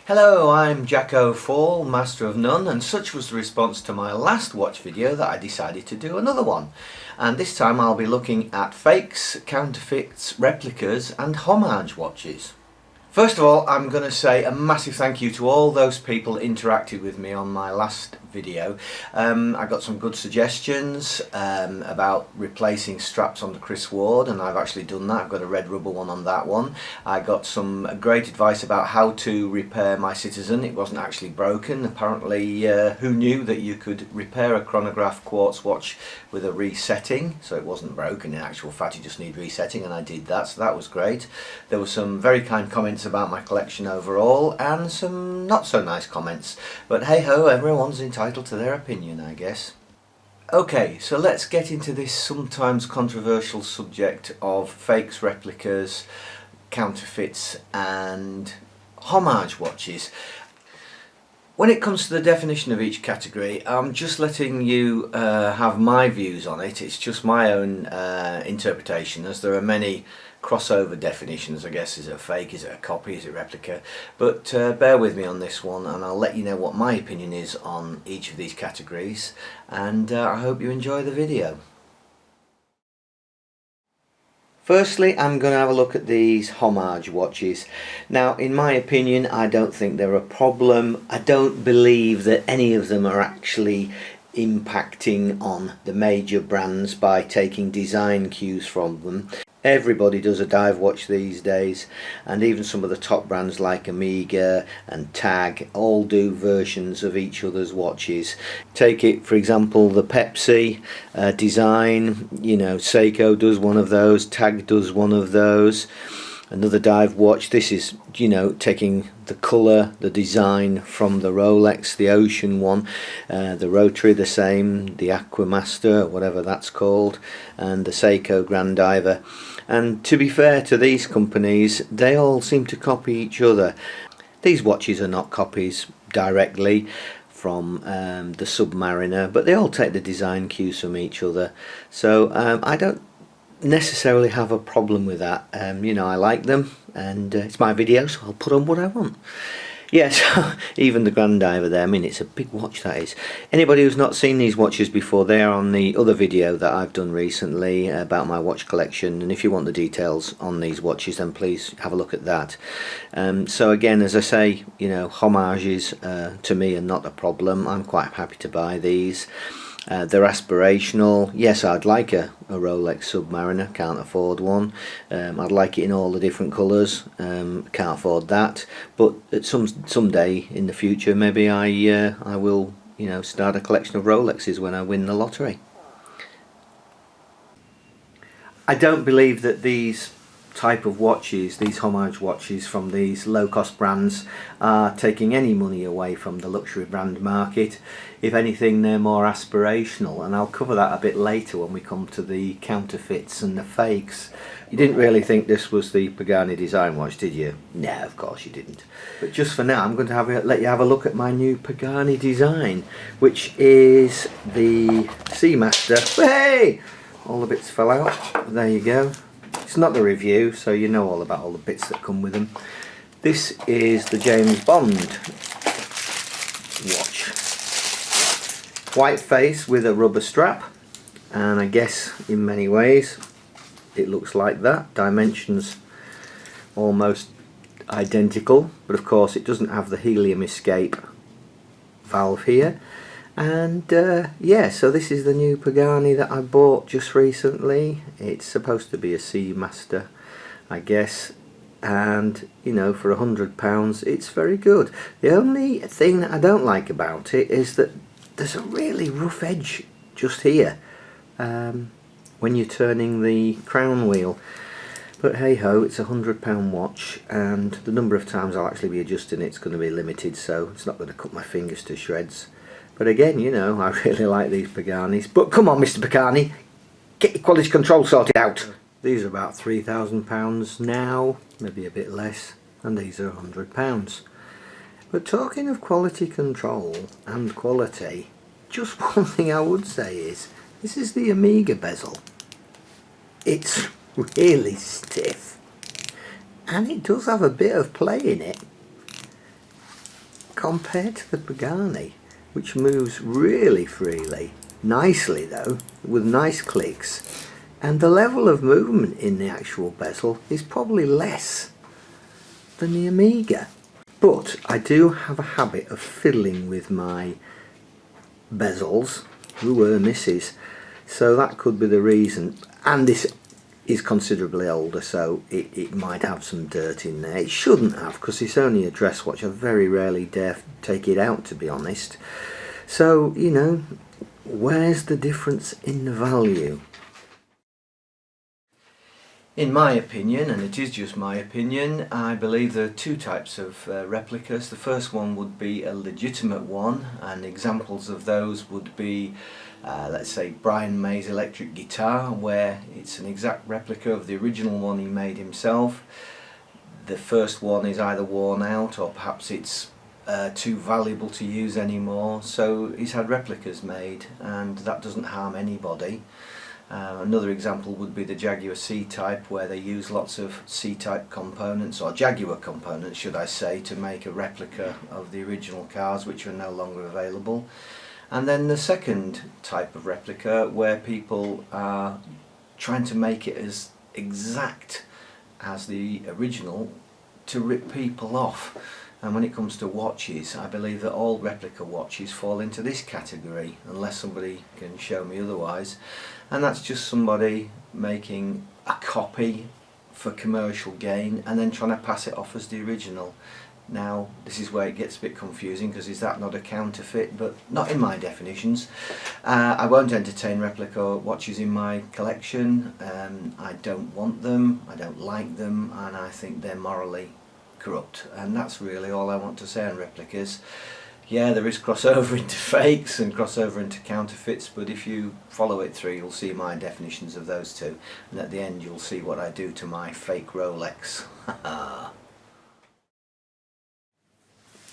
Hello, I'm Jacko Fall, Master of None, and such was the response to my last watch video that I decided to do another one. And this time I'll be looking at fakes, counterfeits, replicas and homage watches. First of all, I'm going to say a massive thank you to all those people that interacted with me on my last video. I got some good suggestions about replacing straps on the Chris Ward, and I've actually done that. I've got a red rubber one on that one. I got some great advice about how to repair my Citizen. It wasn't actually broken. Apparently, who knew that you could repair a chronograph quartz watch with a resetting? So it wasn't broken in actual fact, you just need resetting, and I did that, so that was great. There were some very kind comments about my collection overall and some not so nice comments, but hey ho, everyone's entitled to their opinion, I guess. Okay, so let's get into this sometimes controversial subject of fakes, replicas, counterfeits and homage watches. When it comes to the definition of each category, I'm just letting you have my views on it. It's just my own interpretation, as there are many crossover definitions. I guess, is it a fake, is it a copy, is it a replica? But bear with me on this one and I'll let you know what my opinion is on each of these categories, and I hope you enjoy the video. Firstly, I'm going to have a look at these homage watches. Now, in my opinion, I don't think they're a problem. I don't believe that any of them are actually impacting on the major brands by taking design cues from them. Everybody does a dive watch these days, and even some of the top brands like Omega and Tag all do versions of each other's watches. Take it, for example, the Pepsi design, you know, Seiko does one of those, Tag does one of those. Another dive watch, this is, you know, taking the colour, the design from the Rolex, the Ocean one, the Rotary the same, the Aquamaster, whatever that's called, and the Seiko Grand Diver. And to be fair to these companies, they all seem to copy each other. These watches are not copies directly from the Submariner, but they all take the design cues from each other. So I don't necessarily have a problem with that. You know, I like them, and it's my video, so I'll put on what I want. Yes, even the Grand Diver there, I mean, it's a big watch, that is. Anybody who's not seen these watches before, they are on the other video that I've done recently about my watch collection, and if you want the details on these watches, then please have a look at that. So again, as I say, you know, homages to me are not a problem. I'm quite happy to buy these. They're aspirational. Yes, I'd like a Rolex Submariner, can't afford one. I'd like it in all the different colours, can't afford that. But at someday in the future, maybe I will, you know, start a collection of Rolexes when I win the lottery. I don't believe that these type of watches, these homage watches from these low-cost brands, are taking any money away from the luxury brand market. If anything, they're more aspirational, and I'll cover that a bit later when we come to the counterfeits and the fakes. You didn't really think this was the Pagani design watch, did you? No, of course you didn't. But just for now, I'm going to let you have a look at my new Pagani design, which is the Seamaster. Hey! All the bits fell out. There you go. It's not the review, so you know all about all the bits that come with them. This is the James Bond watch. White face with a rubber strap, and I guess in many ways it looks like that. Dimensions almost identical, but of course it doesn't have the helium escape valve here. And yeah, so this is the new Pagani that I bought just recently. It's supposed to be a Seamaster, I guess, and you know, for £100 it's very good. The only thing that I don't like about it is that there's a really rough edge just here when you're turning the crown wheel. But hey ho, it's a £100 watch, and the number of times I'll actually be adjusting it's going to be limited, so it's not going to cut my fingers to shreds. But again, you know, I really like these Paganis. But come on, Mr. Pagani, get your quality control sorted out. These are about £3,000 now, maybe a bit less, and these are £100. But talking of quality control and quality, just one thing I would say is, this is the Omega bezel. It's really stiff, and it does have a bit of play in it. compared to the Pagani, which moves really freely, nicely though, with nice clicks, and the level of movement in the actual bezel is probably less than the Omega. But I do have a habit of fiddling with my bezels, misses, so that could be the reason. And this is considerably older, so it might have some dirt in there. It shouldn't have, because it's only a dress watch. I very rarely dare take it out, to be honest. So, you know, where's the difference in the value? In my opinion, and it is just my opinion, I believe there are two types of replicas. The first one would be a legitimate one, and examples of those would be let's say Brian May's electric guitar, where it's an exact replica of the original one he made himself. The first one is either worn out, or perhaps it's too valuable to use anymore, so he's had replicas made, and that doesn't harm anybody. Another example would be the Jaguar C-Type, where they use lots of C-Type components, or Jaguar components should I say, to make a replica of the original cars, which are no longer available. And then the second type of replica, where people are trying to make it as exact as the original to rip people off. And when it comes to watches, I believe that all replica watches fall into this category, unless somebody can show me otherwise. And that's just somebody making a copy for commercial gain and then trying to pass it off as the original. Now, this is where it gets a bit confusing, because is that not a counterfeit? But not in my definitions. I won't entertain replica watches in my collection. I don't want them, I don't like them, and I think they're morally corrupt. And that's really all I want to say on replicas. Yeah, there is crossover into fakes and crossover into counterfeits, but if you follow it through, you'll see my definitions of those two, and at the end you'll see what I do to my fake Rolex.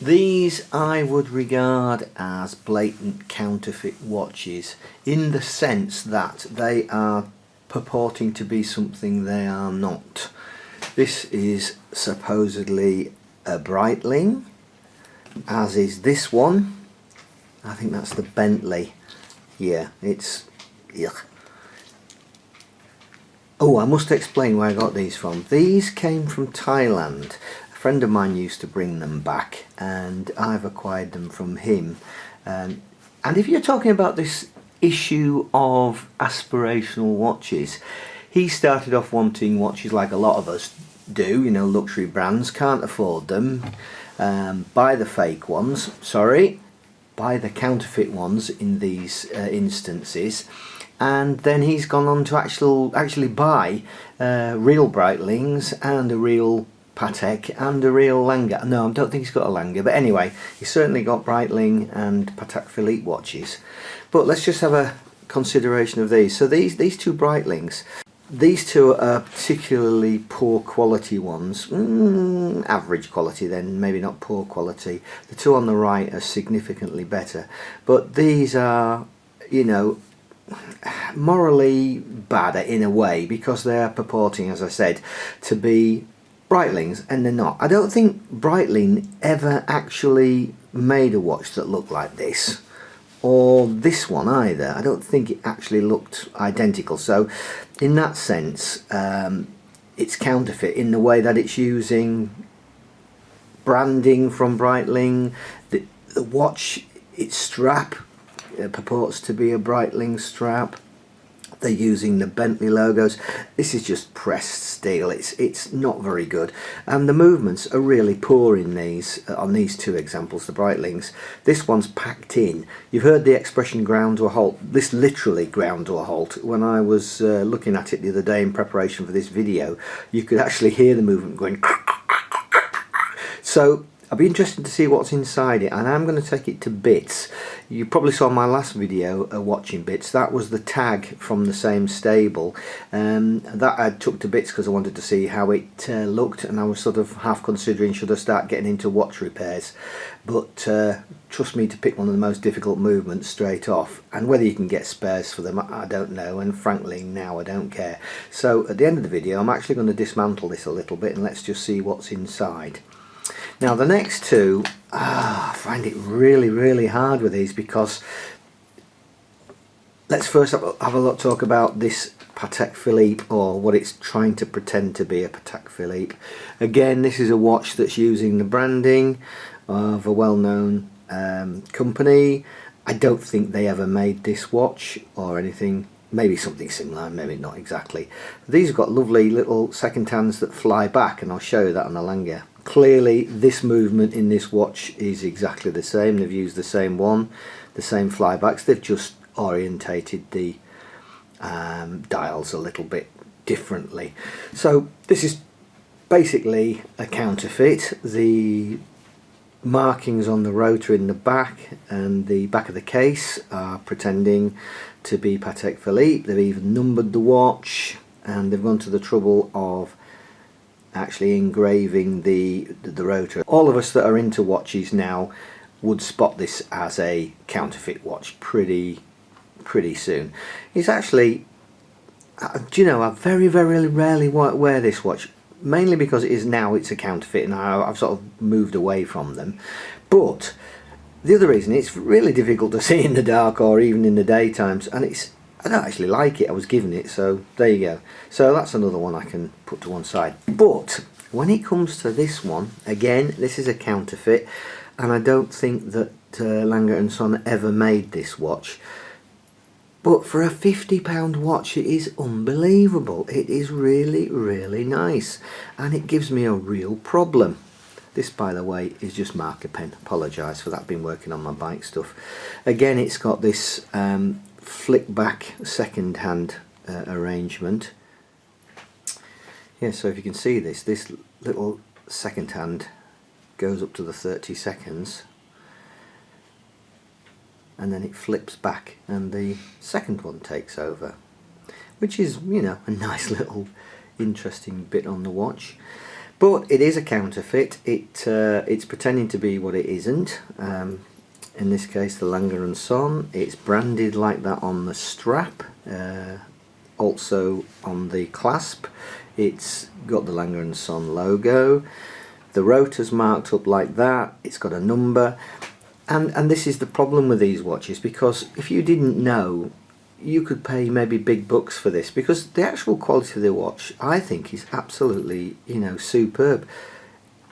These I would regard as blatant counterfeit watches, in the sense that they are purporting to be something they are not. This is supposedly a Breitling, as is this one. I think that's the Bentley. Yeah, it's... Yuck. Oh, I must explain where I got these from. These came from Thailand. A friend of mine used to bring them back, and I've acquired them from him. And if you're talking about this issue of aspirational watches, he started off wanting watches like a lot of us do, you know, luxury brands, can't afford them, buy the fake ones, buy the counterfeit ones in these instances, and then he's gone on to actually buy real Breitlings and a real Patek and a real Lange. No, I don't think he's got a Lange, but anyway, he's certainly got Breitling and Patek Philippe watches. But let's just have a consideration of these. So these two Breitlings, these two are particularly poor quality ones, average quality then, maybe not poor quality. The two on the right are significantly better, but these are, you know, morally bad in a way, because they are purporting, as I said, to be Breitlings, and they're not. I don't think Breitling ever actually made a watch that looked like this, or this one either. I don't think it actually looked identical. So in that sense, it's counterfeit in the way that it's using branding from Breitling. The watch, its strap purports to be a Breitling strap. They're using the Bentley logos. This is just pressed steel. It's not very good, and the movements are really poor in these on these two examples, the Breitlings. This one's packed in. You've heard the expression ground to a halt. This literally ground to a halt. When I was looking at it the other day in preparation for this video, you could actually hear the movement going. So I'll be interested to see what's inside it, and I'm going to take it to bits. You probably saw my last video, watching bits. That was the tag from the same stable. That I took to bits because I wanted to see how it looked, and I was sort of half considering should I start getting into watch repairs. But trust me to pick one of the most difficult movements straight off, and whether you can get spares for them I don't know, and frankly now I don't care. So at the end of the video I'm actually going to dismantle this a little bit, and let's just see what's inside. Now the next two I find it really hard with these, because let's first have a look, talk about this Patek Philippe, or what it's trying to pretend to be, a Patek Philippe. Again, this is a watch that's using the branding of a well-known company. I don't think they ever made this watch or anything. Maybe something similar, maybe not exactly. These have got lovely little second hands that fly back, and I'll show you that on the Lange. Clearly this movement in this watch is exactly the same. They've used the same one, the same flybacks. They've just orientated the dials a little bit differently. So this is basically a counterfeit. The markings on the rotor in the back and the back of the case are pretending to be Patek Philippe. They've even numbered the watch, and they've gone to the trouble of actually engraving the rotor. All of us that are into watches now would spot this as a counterfeit watch pretty soon. It's actually, do you know, I very rarely wear this watch, mainly because it's a counterfeit, and I've sort of moved away from them. But the other reason, it's really difficult to see in the dark or even in the daytimes, and I don't actually like it. I was given it, so there you go. So that's another one I can put to one side. But when it comes to this one, again, this is a counterfeit, and I don't think that Lange & Son ever made this watch. But for a £50 watch, it is unbelievable. It is really nice, and it gives me a real problem. This, by the way, is just marker pen. Apologise for that, been working on my bike stuff. Again, it's got this flick back second hand arrangement. Yeah, so if you can see this little second hand goes up to the 30 seconds, and then it flips back and the second one takes over, which is, you know, a nice little interesting bit on the watch. But it is a counterfeit. It's pretending to be what it isn't. In this case, the Lange & Son. It's branded like that on the strap, also on the clasp. It's got the Lange & Son logo. The rotor's marked up like that. It's got a number. And this is the problem with these watches, because if you didn't know, you could pay maybe big bucks for this, because the actual quality of the watch, I think, is absolutely, you know, superb.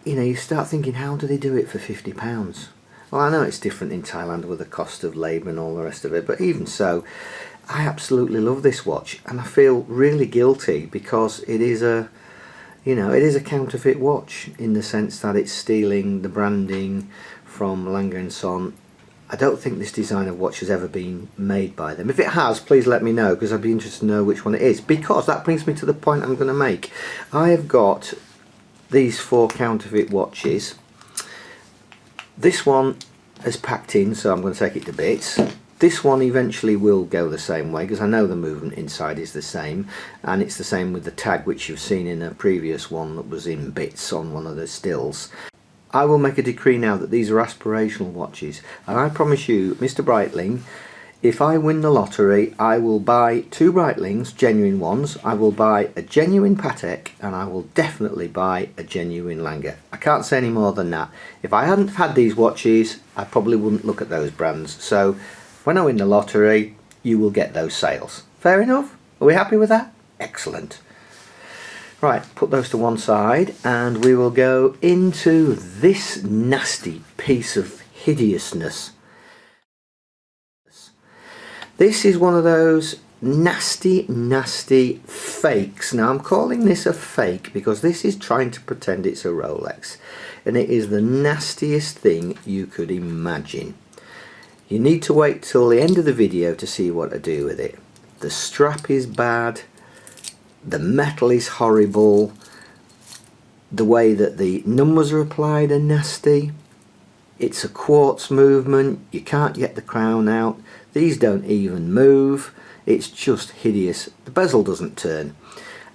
You know, you start thinking, how do they do it for £50? Well, I know it's different in Thailand with the cost of labour and all the rest of it, but even so, I absolutely love this watch, and I feel really guilty because it is a, you know, it is a counterfeit watch in the sense that it's stealing the branding from Lange & Son. I don't think this design of watch has ever been made by them. If it has, please let me know, because I'd be interested to know which one it is, because that brings me to the point I'm going to make. I have got these 4 counterfeit watches. This one is packed in, so I'm going to take it to bits. This one eventually will go the same way, because I know the movement inside is the same, and it's the same with the tag, which you've seen in a previous one that was in bits on one of the stills. I will make a decree now that these are aspirational watches, and I promise you, Mr. Breitling, if I win the lottery, I will buy 2 Breitlings, genuine ones. I will buy a genuine Patek, and I will definitely buy a genuine Lange. I can't say any more than that. If I hadn't had these watches, I probably wouldn't look at those brands. So when I win the lottery, you will get those sales. Fair enough? Are we happy with that? Excellent. Right, put those to one side, and we will go into this nasty piece of hideousness. This is one of those nasty fakes. Now, I'm calling this a fake because this is trying to pretend it's a Rolex, and it is the nastiest thing you could imagine. You need to wait till the end of the video to see what I do with it. The strap is bad, the metal is horrible, the way that the numbers are applied are nasty. It's a quartz movement, you can't get the crown out, these don't even move, it's just hideous. The bezel doesn't turn,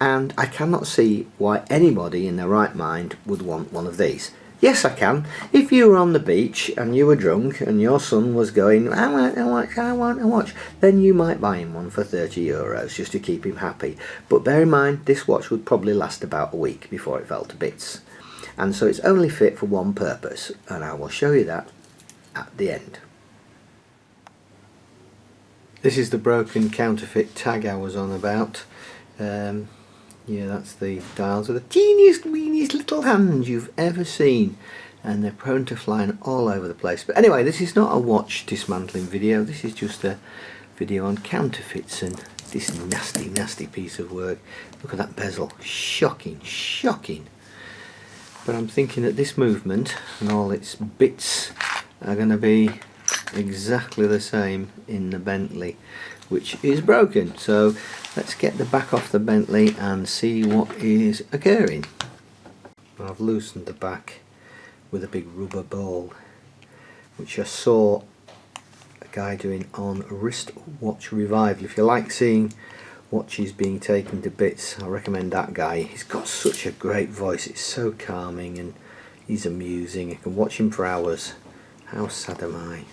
and I cannot see why anybody in their right mind would want one of these. Yes, I can. If you were on the beach and you were drunk and your son was going, I want a watch, then you might buy him one for €30 just to keep him happy. But bear in mind, this watch would probably last about a week before it fell to bits. and so it's only fit for one purpose, and I will show you that at the end. This is the broken counterfeit tag I was on about. Yeah, that's the dials with the teeniest weeniest little hands you've ever seen, and they're prone to flying all over the place. But anyway, this is not a watch dismantling video, this is just a video on counterfeits and this nasty piece of work. Look at that bezel, shocking. But I'm thinking that this movement and all its bits are going to be exactly the same in the Bentley, which is broken. So let's get the back off the Bentley and see what is occurring. I've loosened the back with a big rubber ball, which I saw a guy doing on Wristwatch Revival. If you like seeing watches being taken to bits, I recommend that guy. He's got such a great voice, it's so calming and he's amusing. I can watch him for hours. How sad am I?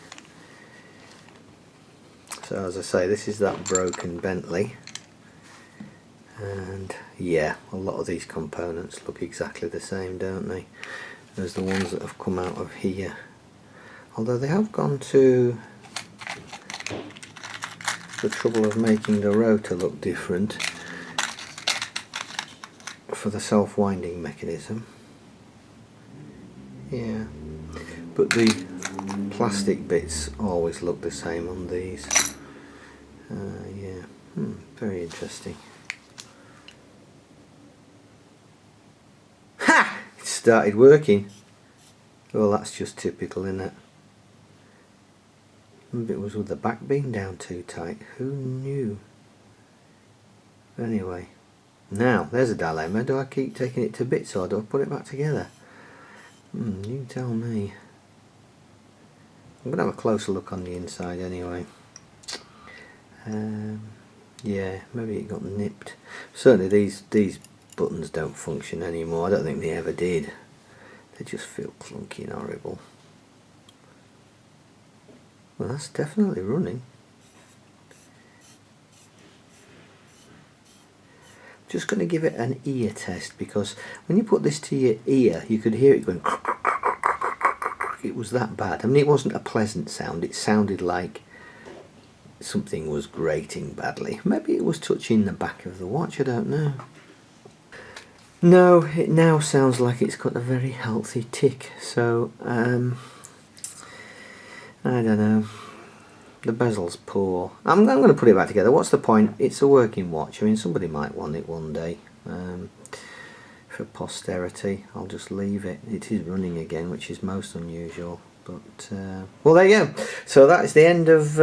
So as I say, this is that broken Bentley, and yeah, a lot of these components look exactly the same, don't they, as the ones that have come out of here, although they have gone to the trouble of making the rotor look different for the self-winding mechanism. Yeah, but the plastic bits always look the same on these. Yeah, very interesting. Ha! It started working. Well, that's just typical, isn't it? Maybe it was with the back being down too tight. Who knew? Anyway, now there's a dilemma. Do I keep taking it to bits or do I put it back together? You tell me. I'm going to have a closer look on the inside anyway. Yeah, maybe it got nipped. Certainly these buttons don't function anymore. I don't think they ever did. They just feel clunky and horrible. Well, that's definitely running. Just going to give it an ear test, because when you put this to your ear you could hear it going. It was that bad. I mean, it wasn't a pleasant sound. It sounded like something was grating badly. Maybe it was touching the back of the watch, I don't know. No, it now sounds like it's got a very healthy tick, so I don't know. The bezel's poor. I'm going to put it back together. What's the point? It's a working watch. I mean, somebody might want it one day. For posterity, I'll just leave it. It is running again, which is most unusual. But well, there you go. So that is the end of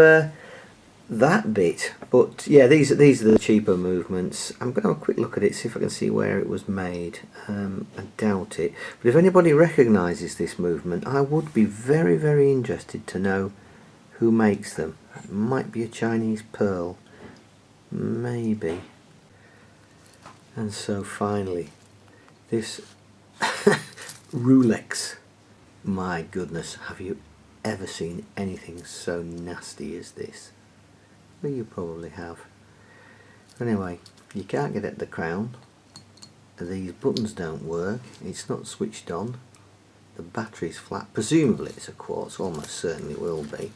that bit. But yeah, these are the cheaper movements. I'm going to have a quick look at it, see if I can see where it was made. I doubt it. But if anybody recognises this movement, I would be very interested to know who makes them. It might be a Chinese pearl, maybe. And so finally, this Rolex. My goodness, have you ever seen anything so nasty as this? Well, you probably have. Anyway, you can't get at the crown. These buttons don't work. It's not switched on. The battery's flat. Presumably it's a quartz, almost certainly will be.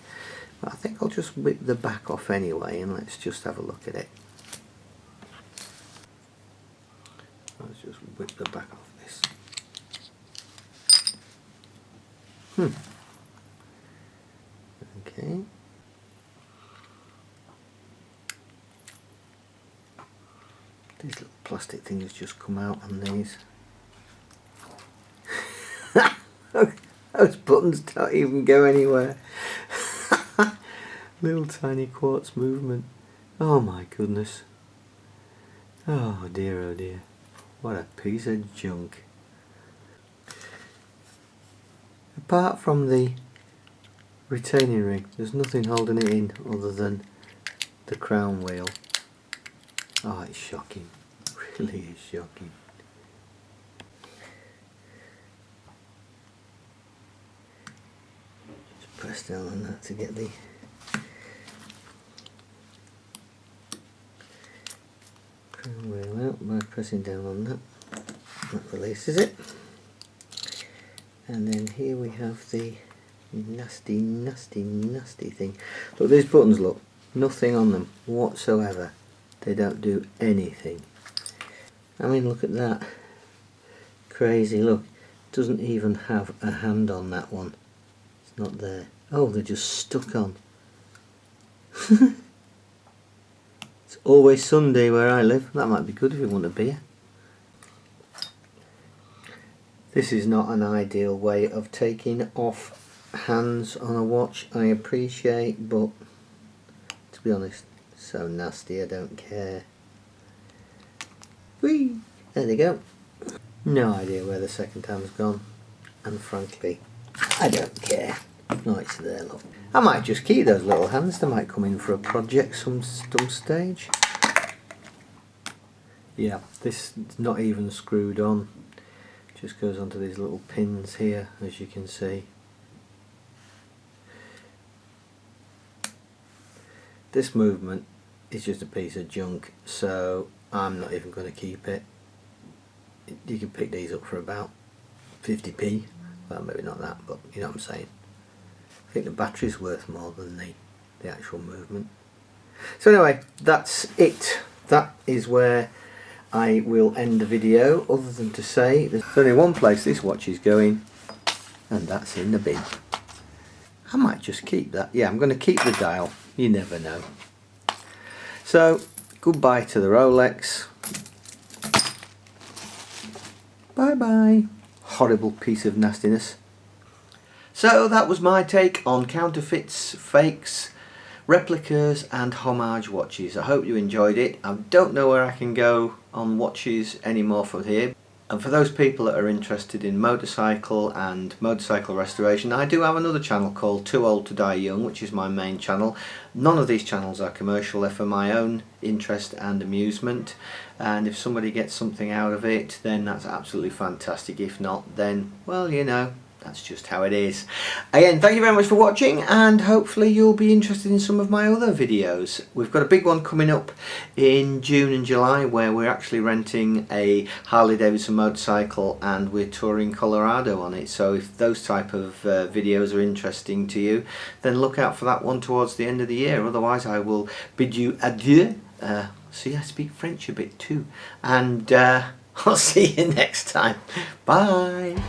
But I think I'll just whip the back off anyway, and let's just have a look at it. Let's just whip the back off this. Okay. These little plastic things just come out on these. Those buttons don't even go anywhere. Little tiny quartz movement. Oh my goodness. Oh dear, what a piece of junk. Apart from the retaining ring, there's nothing holding it in other than the crown wheel. Oh, it's shocking. It really is shocking. Just press down on that to get the crown wheel out by pressing down on that. That releases it. And then here we have the nasty thing. Look, these buttons, look, nothing on them whatsoever. They don't do anything. I mean, look at that. Crazy, look. Doesn't even have a hand on that one. It's not there. Oh, they're just stuck on. It's always Sunday where I live. That might be good if you want a beer. This is not an ideal way of taking off hands on a watch, I appreciate, but to be honest, so nasty I don't care. Whee! There they go. No idea where the second hand's gone, and frankly, I don't care. No, it's there, look. I might just keep those little hands, they might come in for a project some stage. Yeah, this is not even screwed on. Just goes onto these little pins here, as you can see. This movement is just a piece of junk, so I'm not even going to keep it. You can pick these up for about 50p. Well, maybe not that, but you know what I'm saying. I think the battery's worth more than the actual movement. So anyway, that's it. That is where I will end the video, other than to say there's only one place this watch is going, and that's in the bin. I might just keep that. Yeah, I'm going to keep the dial. You never know. So, goodbye to the Rolex. Bye bye. Horrible piece of nastiness. So that was my take on counterfeits, fakes, replicas and homage watches. I hope you enjoyed it. I don't know where I can go on watches anymore from here. And for those people that are interested in motorcycle and motorcycle restoration, I do have another channel called Too Old to Die Young, which is my main channel. None of these channels are commercial, they're for my own interest and amusement. And if somebody gets something out of it, then that's absolutely fantastic. If not, then, well, you know, that's just how it is. Again, thank you very much for watching, and hopefully you'll be interested in some of my other videos. We've got a big one coming up in June and July where we're actually renting a Harley Davidson motorcycle and we're touring Colorado on it. So if those type of videos are interesting to you, then look out for that one towards the end of the year. Otherwise, I will bid you adieu. See, I speak French a bit too. And I'll see you next time. Bye.